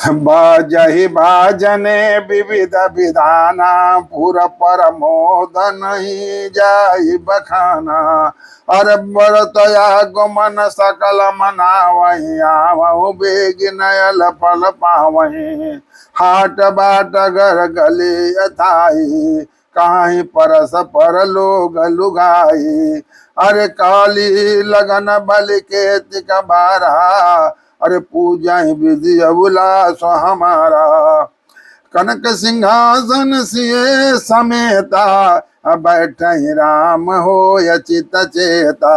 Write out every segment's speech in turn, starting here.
बाजहि बाजने विविध विधाना पुर परमोद नहीं जाई बखाना। अरे बड़तया गुमन सकल मना वही आवहु बेग नयल फल पावही। हाट बाट घर गली यथाई काहीं परस पर लोग लुगाई। अरे काली लगन बलि के तिक बारा अरे पूजा विधि अबुलास हमारा। कनक सिंहासन सिए समेता बैठ राम हो चित चेता।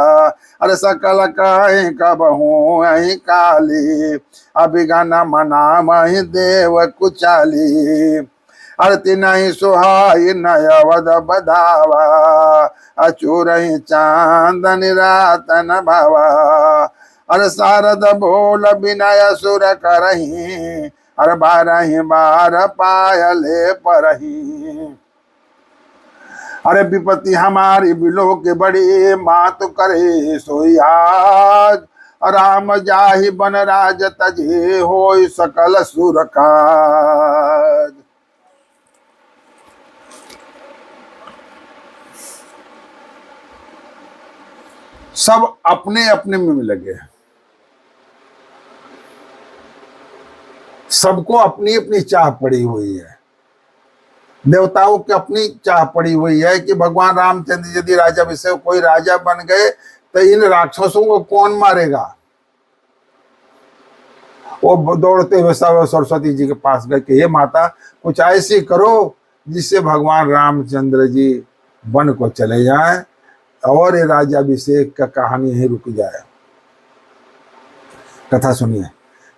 अरे सकल कहीं कबहू अहि काली अभिगन मना मही देव कुचाली। अरति नहीं सुहाई नयवद बधावा अचूर चांदन रातन भावा। अरे शारद बोल विनय सुर करही अरे बारही बार पायले परही। अरे विपत्ति हमारी बिलो के बड़ी मात करे सोई आज। राम जाहि बन राज तजे होय सकल सुर काज। सब अपने अपने में लगे, सबको अपनी अपनी चाह पड़ी हुई है। देवताओं की अपनी चाह पड़ी हुई है कि भगवान रामचंद्र यदि राजा विषय कोई राजा बन गए तो इन राक्षसों को कौन मारेगा। वो दौड़ते हुए सब सरस्वती जी के पास गए कि हे माता कुछ ऐसी करो जिससे भगवान रामचंद्र जी वन को चले जाएं और ये राज्याभिषेक का कहानी ही रुक जाए। कथा सुनिए।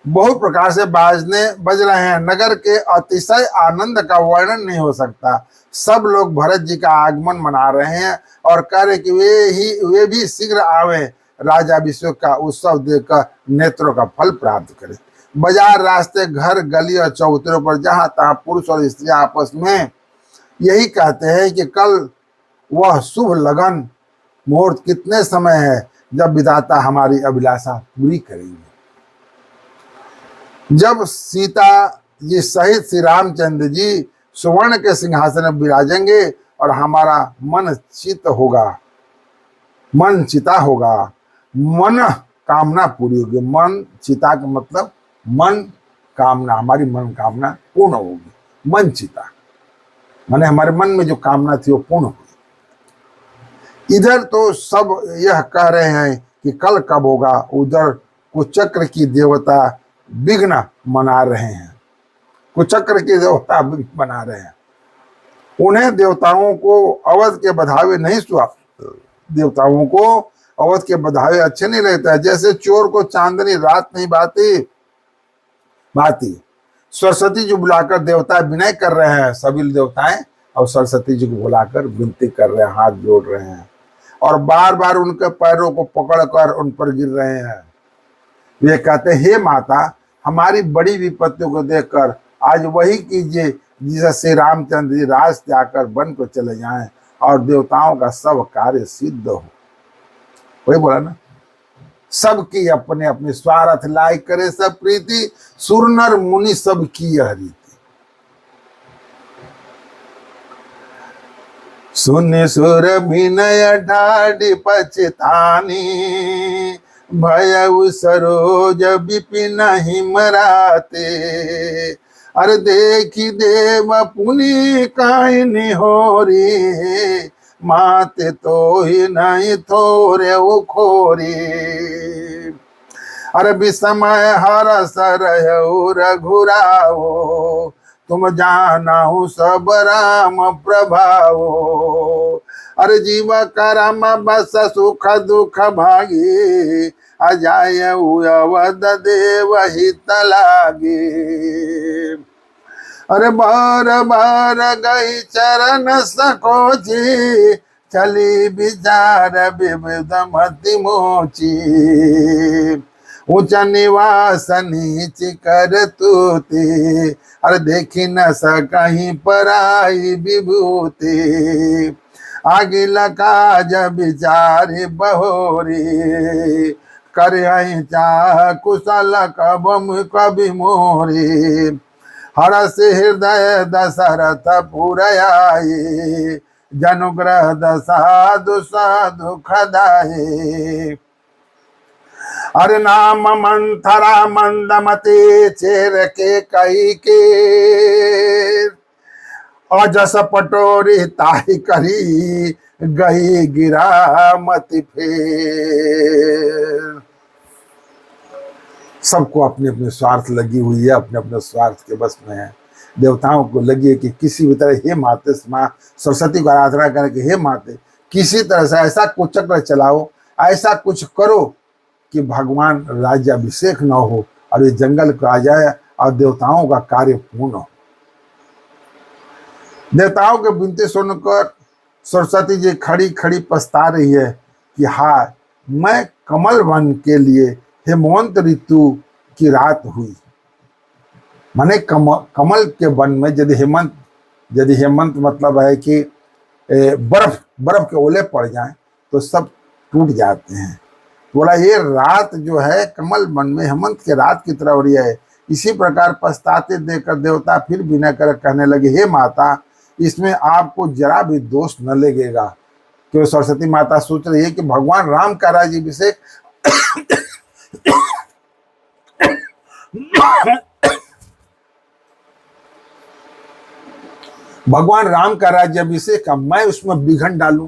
बहुत प्रकार से बाजने बज रहे हैं। नगर के अतिशय आनंद का वर्णन नहीं हो सकता। सब लोग भरत जी का आगमन मना रहे हैं और कह रहे कि वे भी शीघ्र आवे राज्याभिषेक का उत्सव देखकर नेत्रों का फल प्राप्त करें। बाजार, रास्ते, घर, गली और चौतरों पर जहां तहां पुरुष और स्त्रियां आपस में यही कहते हैं कि कल वह शुभ लगन मुहूर्त कितने समय है जब विधाता हमारी अभिलाषा पूरी करेंगे। जब सीता जी सहित श्री रामचंद्र जी सुवर्ण के सिंहासन में विराजेंगे और हमारा मन चित होगा, मन चिता होगा, मन कामना पूरी होगी। मन चिता का मतलब मन कामना, हमारी मन कामना पूर्ण होगी। मन चिता माने हमारे मन में जो कामना थी वो पूर्ण होगी। इधर तो सब यह कह रहे हैं कि कल कब होगा, उधर कुचक्र की देवता विघ्न मना रहे हैं। कुचक्र की देवता विघ्न मना रहे हैं। उन्हें देवताओं को अवध के बधावे नहीं सुहा। देवताओं को अवध के बधावे अच्छे नहीं लगता है। जैसे चोर को चांदनी रात नहीं भाती। सरस्वती जी बुलाकर देवता विनय कर रहे हैं, सभी देवताएं, और सरस्वती जी को बुलाकर विनती कर रहे हैं, हाथ जोड़ रहे हैं और बार बार उनके पैरों को पकड़कर उन पर गिर रहे हैं। वे कहते हैं हे माता हमारी बड़ी विपत्तियों को देखकर आज वही कीजिए जिसे श्री रामचंद्र जी राज त्याग कर वन को चले जाएं और देवताओं का सब कार्य सिद्ध हो। वही बोला ना, सबकी अपने अपने स्वार्थ लाई करे सब प्रीति, सुर नर मुनि सब की यह रीति। सुन सुर विनय ढाढ़ी पछतानी, भयउ सरोज विपिन हिमराते। अरे देखी देव पुनि काहि निहोरी, माते तो ही नहीं थोरे खोरी। अरे विस्मय हरस रहु रघुराओ, तुम जानहु सब राम प्रभाओ। अरे जीव करम बस सुख दुख भागी, अजाय अवध देव हित लागे। अरे बार बार गई चरण सकोची, चली विचार विविध मति मोची। उच्च निवास नीच कर तूती, अरे देखी न सकहीं पराई विभूति। आगे लकाज विचारी बहोरी, करियहि चाह कुशल कवि मोरी। हरष हृदय दशरथ पुरयाई, जनुग्रह दशा दुख दाई। अरे नाम मंथरा मंदमती, चेर के कई के अजस पटोरी ताहि करी, गई गिरा मति फेर। सबको अपने अपने स्वार्थ लगी हुई है, अपने अपने स्वार्थ के बस में है। देवताओं को लगी है कि किसी भी तरह हे माते, माँ सरस्वती को आराधना करके हे माते किसी तरह से ऐसा कुछ चक्र चलाओ, ऐसा कुछ करो कि भगवान राज्याभिषेक न हो और ये जंगल को आ जाए और देवताओं का कार्य पूर्ण हो। देवताओं के विनती सुनकर सरस्वती जी खड़ी खड़ी पछता रही है कि हाँ, मैं कमल वन के लिए हेमंत ऋतु की रात हुई। माने कमल के वन में यदि हेमंत मतलब है कि बर्फ के ओले पड़ जाएं तो सब टूट जाते हैं। बोला ये रात जो है कमल वन में हेमंत के रात की तरह हो रही है। इसी प्रकार पछताते देखकर देवता फिर विनय कर कहने लगे, हे माता, इसमें आपको जरा भी दोष न लगेगा। क्यों सरस्वती माता सोच रही है कि भगवान राम का राज्याभिषेक भगवान राम का राज्याभिषेक मैं उसमें विघन डालूं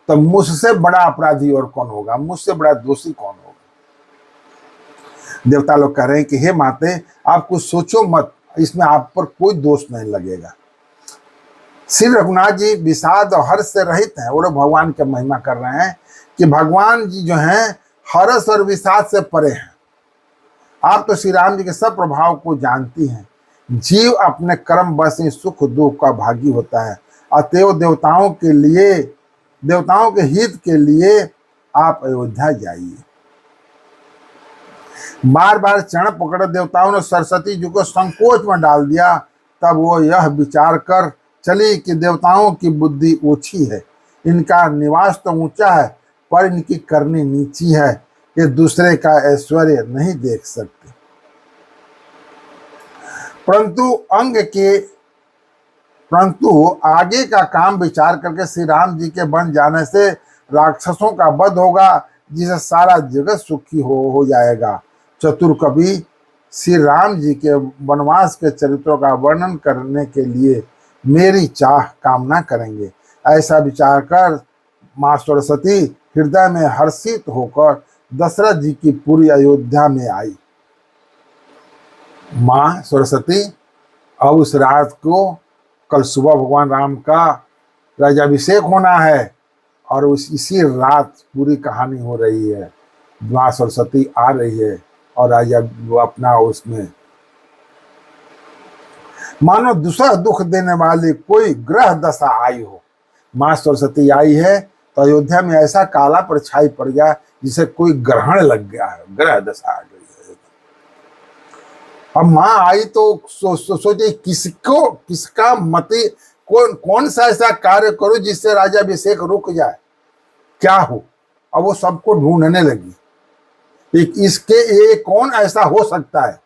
तो मुझसे बड़ा अपराधी और कौन होगा, मुझसे बड़ा दोषी कौन होगा। देवता लोग कह रहे हैं कि हे माते, आप कुछ सोचो मत, इसमें आप पर कोई दोष नहीं लगेगा। श्री रघुनाथ जी विषाद और हर्ष से रहित हैं। वो लोग भगवान की महिमा कर रहे हैं कि भगवान जी जो हैं हर्ष और विषाद से परे हैं। आप तो श्री राम जी के सब प्रभाव को जानती हैं। जीव अपने कर्म बस ही सुख दुख का भागी होता है। अतएव देवताओं के हित के लिए आप अयोध्या जाइए। बार बार चरण पकड़ देवताओं ने सरस्वती जी को संकोच में डाल दिया। तब वो यह विचार कर चली कि देवताओं की बुद्धि ओछी है, इनका निवास तो ऊंचा है पर इनकी करनी नीची है। ये दूसरे का ऐश्वर्य नहीं देख सकते। परंतु आगे का काम विचार करके श्री राम जी के बन जाने से राक्षसों का वध होगा, जिससे सारा जगत सुखी हो जाएगा। चतुर कवि श्री राम जी के वनवास के चरित्रों का वर्णन करने के लिए मेरी चाह कामना करेंगे। ऐसा विचार कर माँ सरस्वती हृदय में हर्षित होकर दशरथ जी की पूरी अयोध्या में आई। माँ सरस्वती अब उस रात को कल सुबह भगवान राम का राज्याभिषेक होना है और इसी रात पूरी कहानी हो रही है। माँ सरस्वती आ रही है और राजा अपना उसमें मानो दूसरा दुख देने वाली कोई ग्रह दशा आई हो। माँ सरस्वती आई है तो अयोध्या में ऐसा काला परछाई पड़ गया जिसे कोई ग्रहण लग गया है, ग्रह दशा आ गई है। अब माँ आई तो सोचे किसका मति कौन सा ऐसा कार्य करो जिससे राज्याभिषेक रुक जाए, क्या हो। अब वो सबको ढूंढने लगी इसके ये कौन ऐसा हो सकता है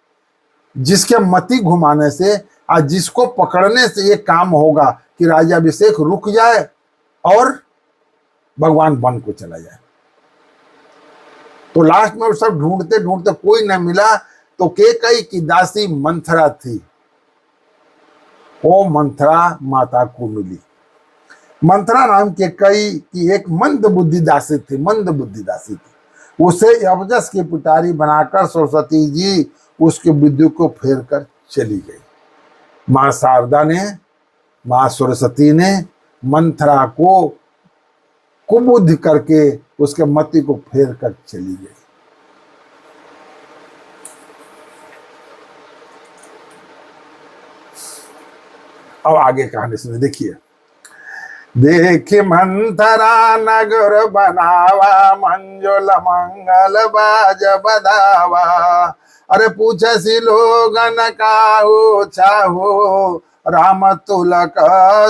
जिसके मति घुमाने से आज जिसको पकड़ने से ये काम होगा कि राज्याभिषेक रुक जाए और भगवान वन को चला जाए। तो लास्ट में सब ढूंढते ढूंढते कोई न मिला तो कैकेयी की दासी मंथरा थी। वो मंथरा माता को मिली। मंथरा नाम के कैकेयी की एक मंद बुद्धि दासी थी। उसे अबजस की पिटारी बनाकर सरस्वती जी उसके विद्युत को फेर कर चली गई। माँ शारदा ने, माँ सरस्वती ने मंथरा को कुबुद्धि करके उसके मति को फेर कर चली गई। अब आगे कहानी सुनिए, देखिए। देख मंथरा नगर बनावा, मंजुल मंगल बाज बदावा। अरे पूछे सी लोगन काहू चाहो, राम तुलक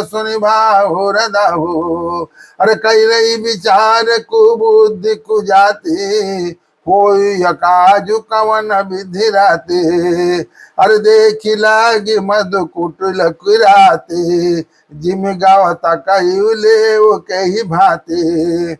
सुनि भाहु हृदहु। अरे कई रही विचार कुबुद्धि कुजाति, कोई काजु कवन विधि राते, अरे देखी लागी मधु कुटिल किराते, जिम गावता कयुले वो कही भाते,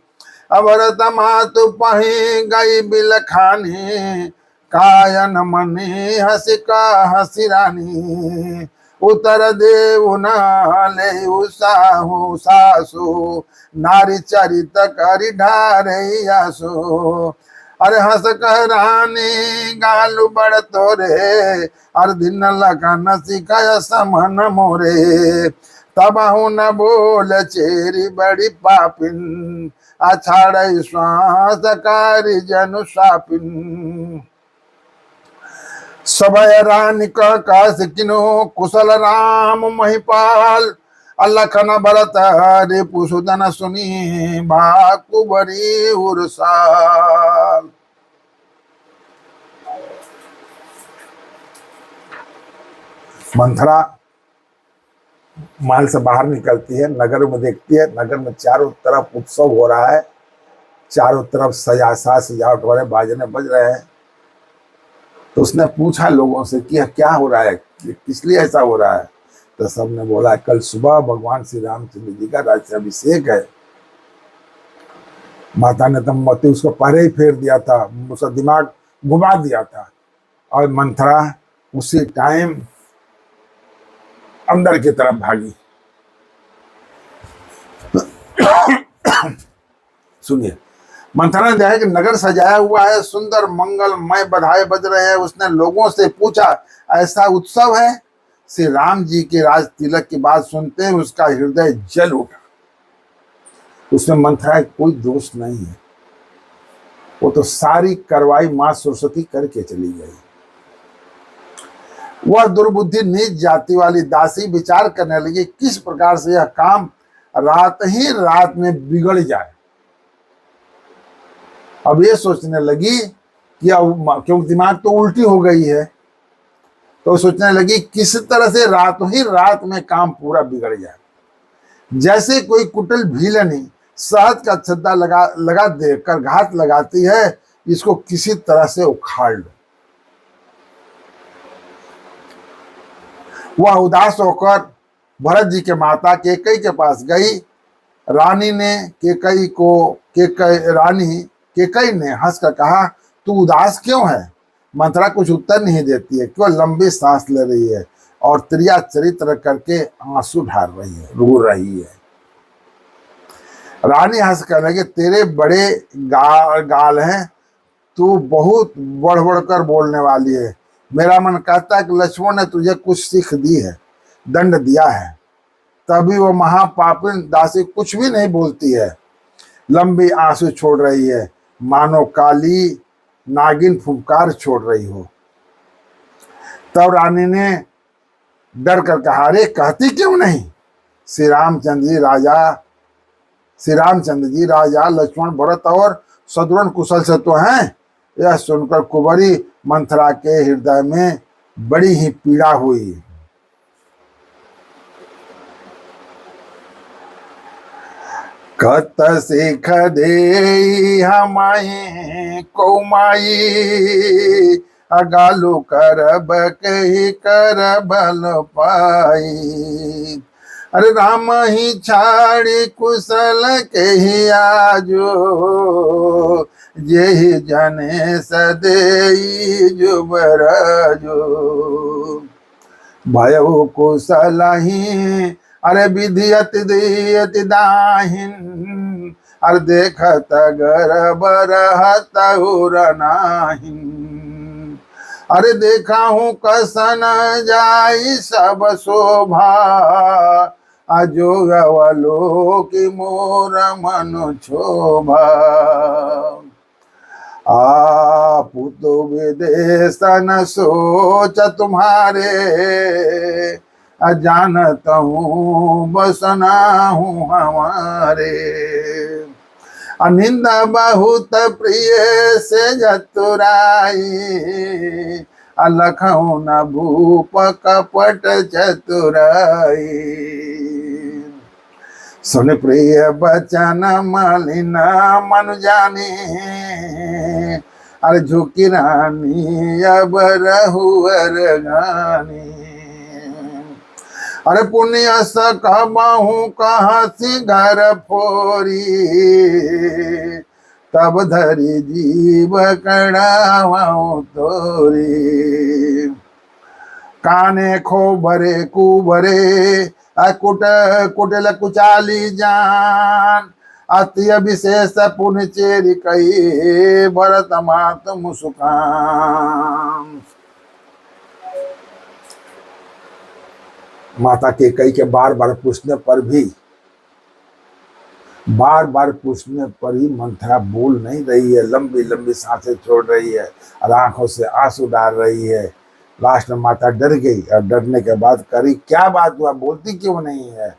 अबर तमातु पही गई बिलखानी, कायन मनी हसिका हसिरानी, उतर देव नाले साहू सासु, नारी चरित करि ढारे आसु, अरे हंस कह रानी गालू बड़ तोरे, अरे दिन लगन सिखाय समन मोरे, तबहु न बोल चेरी बड़ी पापिन, अछाड़ श्वास कारी जनु सापिन, सबय रानी का सिकिनो कुशल राम महिपाल, अलखन भरत हरि पुसुदन सुनी बाकुबरी उरसाल। मंथरा महल से बाहर निकलती है, नगर में देखती है, नगर में चारों तरफ उत्सव हो रहा है, चारों तरफ सजावट वाले बाजने बज रहे हैं। तो उसने पूछा लोगों से कि क्या हो रहा है, किस लिए ऐसा हो रहा है। तो सबने बोला कल सुबह भगवान श्री रामचंद्र जी का राज्याभिषेक है। माता ने तो उसको पहले ही फेर दिया था, उसका दिमाग घुमा दिया था, और मंथरा उसी टाइम अंदर की तरफ भागी। सुनिए, मंथरा ने देखा कि नगर सजाया हुआ है, सुंदर मंगलमय बधाई बज रहे हैं। उसने लोगों से पूछा ऐसा उत्सव है। श्री राम जी के राज तिलक की बात सुनते ही उसका हृदय जल उठा। उसमें मंथरा कोई दोष नहीं है, वो तो सारी कार्रवाई मां सरस्वती करके चली गई। वह दुर्बुद्धि नीच जाति वाली दासी विचार करने लगी किस प्रकार से यह काम रात ही रात में बिगड़ जाए। अब ये सोचने लगी कि क्योंकि दिमाग तो उल्टी हो गई है, तो सोचने लगी किस तरह से रातों ही रात में काम पूरा बिगड़ जाए। जैसे कोई कुटिल भीलनी शहद का छद्दा लगा देकर घात लगाती है, इसको किसी तरह से उखाड़ लो। वह उदास होकर भरत जी के माता केकई के पास गई। रानी केकई ने हंसकर कहा, तू उदास क्यों है? मंथरा कुछ उत्तर नहीं देती है, केवल लंबी सांस ले रही है और त्रिया चरित्र करके आंसू ढार रही है, रो रही है। रानी हंस कर लगे, तेरे बड़े गाल हैं, तू बहुत बढ़ बढ़कर बोलने वाली है। मेरा मन कहता है कि लक्ष्मण ने तुझे कुछ सीख दी है, दंड दिया है, तभी वो महापापिन दासी कुछ भी नहीं बोलती है, लंबी आंसू छोड़ रही है, मानो काली नागिन फुफकार छोड़ रही हो। तब रानी ने डर कर कहा, अरे कहती क्यों नहीं? श्री रामचंद्र जी राजा लक्ष्मण भरत और शत्रुघ्न कुशल से तो हैं। यह सुनकर कुंवरी मंथरा के हृदय में बड़ी ही पीड़ा हुई। कत सिख दे हमाई कौमाई, अगालू करब कही कर बल पाई। अरे राम ही छाड़ी कुशल के ही आजो, जेहि जने सदेई जुबराजो। भयो कुशल ही अरे विधि अति दाहिन, अरे देखत गर्भ रहत नाहिन। अरे देखा हूँ कसन जाई सब शोभा, अजो की मोर मनु क्षोभा। पुतु विदेशन सोच तुम्हारे, अजानत हूँ बसना हूँ हमारे। अनिंदा बहुत प्रिय से जतुराई, अलखऊ न भूप कपट चतुराई। सुन प्रिय बचन मलिन मन जानी, अरे झुकी रानी अब रहुअर गानी। अरे पुण्य सकमाहू कहाँ सी घर फोरी, तब धरी जीव कड़ावाऊ तोरी। काने खोबरे कुबरे कुट कुटिल कुचाली जान, अति विशेष पुण्य चेरी कही भरत मात मुस्कान। माता कैकेयी के बार बार पूछने पर भी, बार बार पूछने पर ही मंथरा बोल नहीं रही है, लंबी लंबी सांसें छोड़ रही है और आंखों से आंसू डाल रही है। लास्ट में माता डर गई और डरने के बाद करी क्या बात हुआ, बोलती क्यों नहीं है।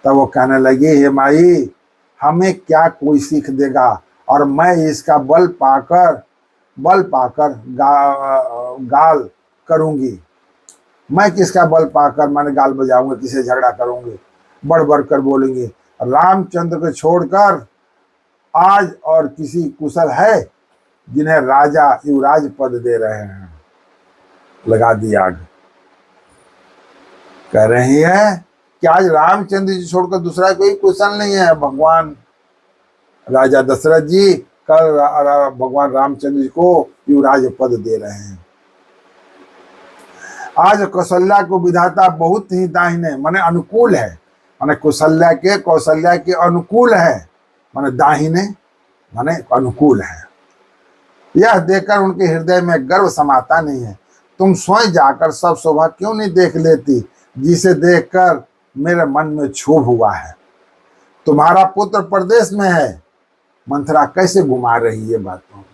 तब वो कहने लगी, हे माई हमें क्या कोई सीख देगा, और मैं इसका बल पाकर गाल करूंगी। मैं किसका बल पाकर मैंने गाल बजाऊंगी, किसे झगड़ा करूंगी, बढ़ बढ़ कर बोलेंगी। रामचंद्र को छोड़कर आज और किसी कुशल है जिन्हें राजा युवराज पद दे रहे हैं। लगा दी आग। कह रही है कि आज रामचंद्र जी छोड़कर दूसरा कोई कुशल नहीं है। भगवान राजा दशरथ जी कल भगवान रामचंद्र जी को युवराज पद दे रहे हैं। आज कौशल्या को विधाता बहुत ही दाहिने माने अनुकूल है, माने कौशल्या के अनुकूल है, माने दाहिने माने अनुकूल है। यह देखकर उनके हृदय में गर्व समाता नहीं है। तुम स्वयं जाकर सब शोभा क्यों नहीं देख लेती, जिसे देखकर मेरे मन में क्षोभ हुआ है। तुम्हारा पुत्र प्रदेश में है। मंथरा कैसे घुमा रही है बातों को।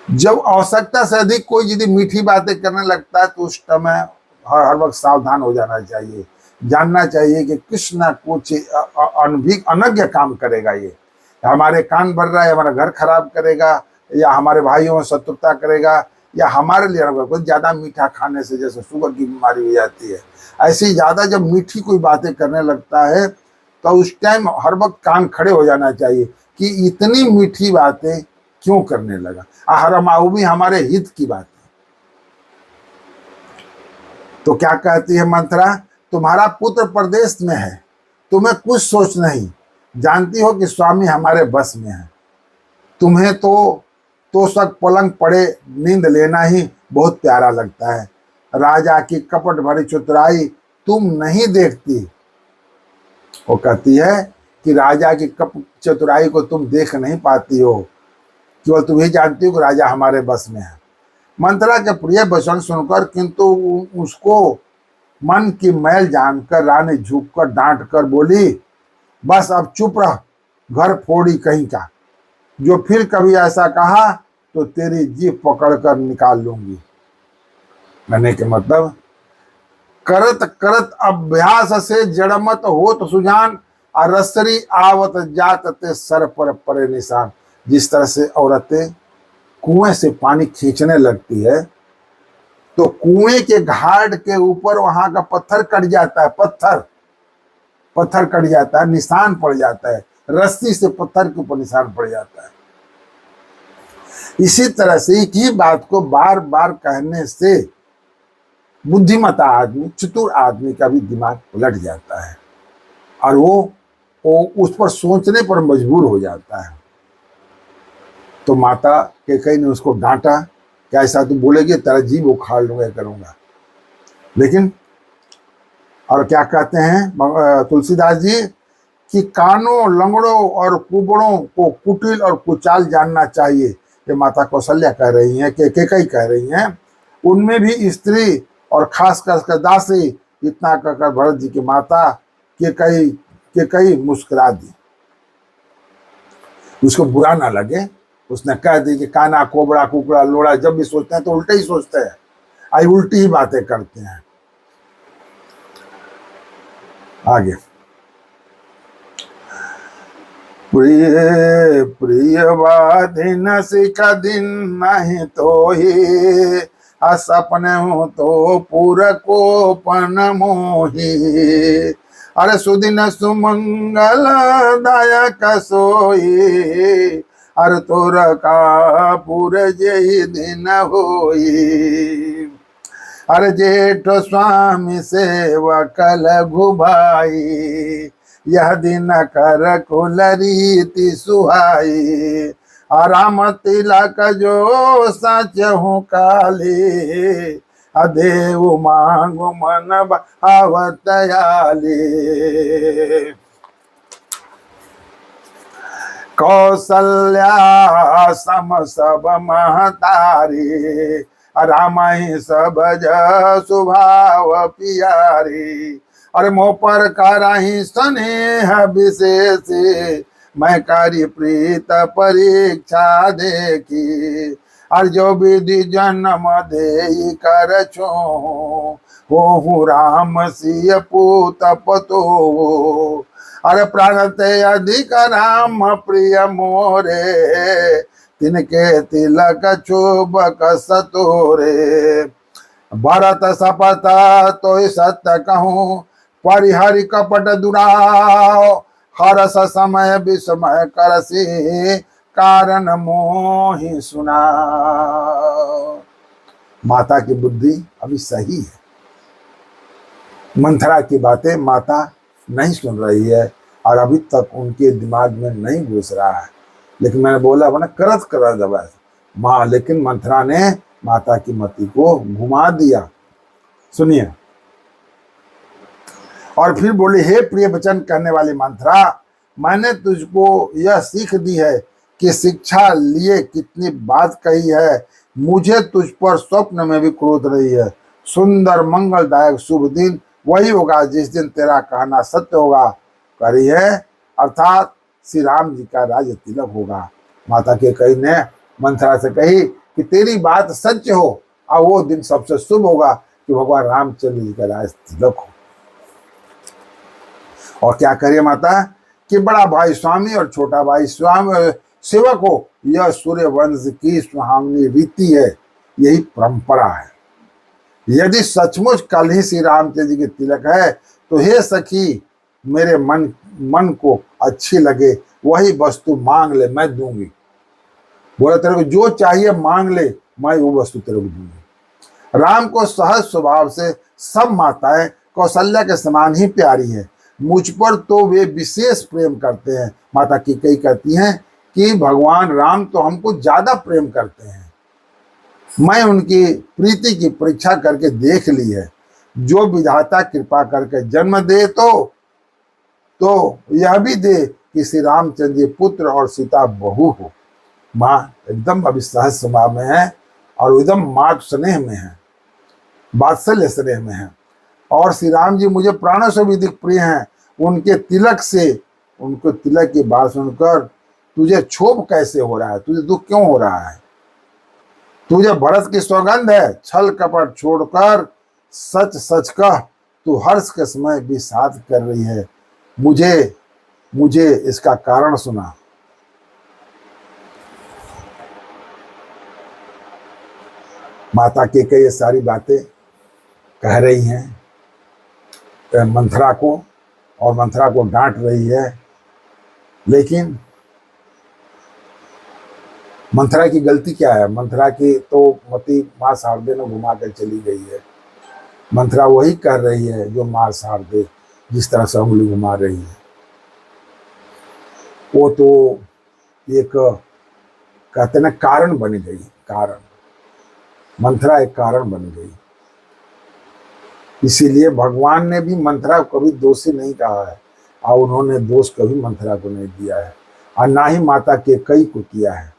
जब आवश्यकता से अधिक कोई यदि मीठी बातें करने लगता है तो उस समय हर वक्त सावधान हो जाना चाहिए। जानना चाहिए कि कुछ ना कुछ अनज्ञ काम करेगा। ये हमारे कान भर रहा है, हमारा घर खराब करेगा, या हमारे भाइयों में शत्रुता करेगा, या हमारे लिए कुछ ज्यादा मीठा खाने से जैसे शुगर की बीमारी हो जाती है, ऐसी ज्यादा जब मीठी कोई बातें करने लगता है तो उस टाइम हर वक्त कान खड़े हो जाना चाहिए कि इतनी मीठी बातें क्यों करने लगा। वो भी हमारे हित की बात है। तो क्या कहती है मंथरा, तुम्हारा पुत्र प्रदेश में है, तुम्हें कुछ सोच नहीं, जानती हो कि स्वामी हमारे बस में है। तुम्हें तो सब पलंग पड़े नींद लेना ही बहुत प्यारा लगता है। राजा की कपट भरी चतुराई तुम नहीं देखती। वो कहती है कि राजा की चतुराई को तुम देख नहीं पाती हो, केवल तुम ही जानती हो कि राजा हमारे बस में है। मंथरा के प्रिय वचन सुनकर किंतु उसको मन की मैल जानकर रानी झुककर डांट कर बोली, बस अब चुप रह, घर फोड़ी कहीं का। जो फिर कभी ऐसा कहा तो तेरी जीभ पकड़कर निकाल लूंगी। कहने के मतलब, करत करत अभ्यास से जड़मत होत सुजान, अरसरी आवत जात ते सर पर परे निशान। जिस तरह से औरतें कुएं से पानी खींचने लगती है तो कुएं के घाट के ऊपर वहां का पत्थर कट जाता है, पत्थर कट जाता है, निशान पड़ जाता है, रस्सी से पत्थर के ऊपर निशान पड़ जाता है। इसी तरह से एक ही बात को बार बार कहने से बुद्धिमता आदमी, चतुर आदमी का भी दिमाग उलट जाता है और वो उस पर सोचने पर मजबूर हो जाता है। तो माता कैकेयी ने उसको डांटा कि ऐसा तू बोलेगी तेरा जीभ उखाड़ लूंगा, करूंगा। लेकिन और क्या कहते हैं तुलसीदास जी कि कानों, लंगड़ों और कुबड़ों को कुटिल और कुचाल जानना चाहिए। ये माता कौशल्या कह रही हैं, कि कैकेयी कह रही हैं। उनमें भी स्त्री और खासकर दासी, इतना कहकर भरत जी की माता कैकेयी मुस्कुरा दी। उसको बुरा ना लगे, उसने कह दी कि काना, कोबड़ा, कुकड़ा, लोड़ा जब भी सोचते हैं तो उल्टे ही सोचते हैं, आई उल्टी ही बातें करते हैं। आगे, प्रिय बाधिन सिख दिन नहीं तो ही, सपने हूँ तो पूर को पन मोही। अरे सुदिन सुमंगल दायक सोई, अरे तोर का पूर जय दिन होई। अरे जेठ स्वामी सेवक लघु भाई, यह दिन कर कुल रीति सुहाई। राम तिलक जो सच हूँ काली, अदेव मांगु मन भावतयाली। कौसल्या सम सब महतारी, राम ही सब जसु भाव पियारी। अरे मोह पर करहि स्नेह विशेष, मैं करी प्रीत परीक्षा देखी। और जो विधि जन्म दे कर छो, हो राम सिय पूत पतो। अरे प्राण ते अधिक राम प्रिय मोरे, तिनके तिलक चुबक सतोरे। भरत सपथ तो सत्य कहूँ, परिहरि कपट दुराव। हरस समय विस्मय करसी, कारण मोहि सुना। माता की बुद्धि अभी सही है, मंथरा की बातें माता नहीं सुन रही है और अभी तक उनके दिमाग में नहीं घुस रहा है। लेकिन मैंने बोला बना करत कर दबा माँ, लेकिन मंथरा ने माता की मति को घुमा दिया। सुनिए, और फिर बोले, हे प्रिय वचन कहने वाली मंथरा, मैंने तुझको यह सीख दी है कि शिक्षा लिए कितनी बात कही है। मुझे तुझ पर स्वप्न में भी क्रोध रही है। सुंदर मंगलदायक शुभ दिन वही होगा जिस दिन तेरा कहना सत्य होगा। करी है अर्थात श्री राम जी का राज्य तिलक होगा। माता के कई ने मंथरा से कही कि तेरी बात सच हो और वो दिन सबसे शुभ होगा कि भगवान रामचंद्र जी का राज्य तिलक हो। और क्या करे माता कि बड़ा भाई स्वामी और छोटा भाई स्वामी सेवक हो, यह सूर्य वंश की सुहावनी रीति है, यही परंपरा है। यदि सचमुच कल ही श्री रामचंद्र जी की तिलक है तो हे सखी, मेरे मन को अच्छी लगे वही वस्तु मांग ले, मैं दूंगी। बोला तेरे को जो चाहिए मांग ले, मैं वो वस्तु तेरे को दूंगी। राम को सहज स्वभाव से सब माताएं कौशल्या के समान ही प्यारी है। मुझ पर तो वे विशेष प्रेम करते हैं। माता की कई कहती हैं कि भगवान राम तो हमको ज्यादा प्रेम करते हैं। मैं उनकी प्रीति की परीक्षा करके देख ली है। जो विधाता कृपा करके जन्म दे तो यह भी दे कि श्री रामचंद्र जी पुत्र और सीता बहू हो। माँ एकदम अभी सहज स्वभाव में है और एकदम मातृ स्नेह में है, वात्सल्य स्नेह में है। और श्री राम जी मुझे प्राणों से भी अधिक प्रिय हैं। उनके तिलक से, उनको तिलक की बात सुनकर तुझे क्षोभ कैसे हो रहा है, तुझे दुख क्यों हो रहा है? तुझे भरत की सौगंध है, छल कपट छोड़कर सच सच कह, तू हर्ष के समय भी साथ कर रही है। मुझे इसका कारण सुना। माता के कई सारी बातें कह रही हैं मंथरा को, और मंथरा को डांट रही है। लेकिन मंथरा की गलती क्या है? मंथरा की तो मति माँ शारदे ने घुमा कर चली गई है। मंथरा वही कर रही है जो माँ शारदे जिस तरह से उंगली घुमा रही है। वो तो एक कहते ना कारण बन गई, कारण। मंथरा एक कारण बन गई। इसीलिए भगवान ने भी मंथरा को कभी दोषी नहीं कहा है और उन्होंने दोष कभी मंथरा को नहीं दिया है और ना ही माता के कई को किया है।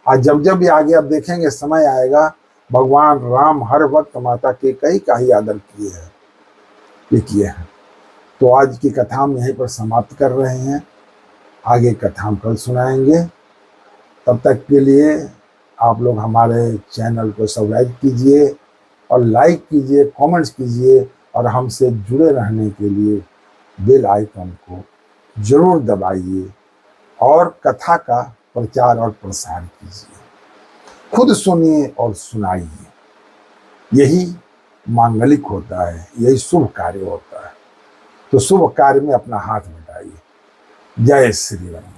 आज जब भी आगे आप देखेंगे समय आएगा, भगवान राम हर वक्त माता के कई का ही आदर किए हैं। तो आज की कथा हम यहीं पर समाप्त कर रहे हैं। आगे कथा हम कल सुनाएंगे। तब तक के लिए आप लोग हमारे चैनल को सब्सक्राइब कीजिए और लाइक कीजिए, कमेंट्स कीजिए और हमसे जुड़े रहने के लिए बेल आइकन को जरूर दबाइए और कथा का प्रचार और प्रसार कीजिए। खुद सुनिए और सुनाइए। यही मांगलिक होता है, यही शुभ कार्य होता है। तो शुभ कार्य में अपना हाथ बटाइए। जय श्री राम।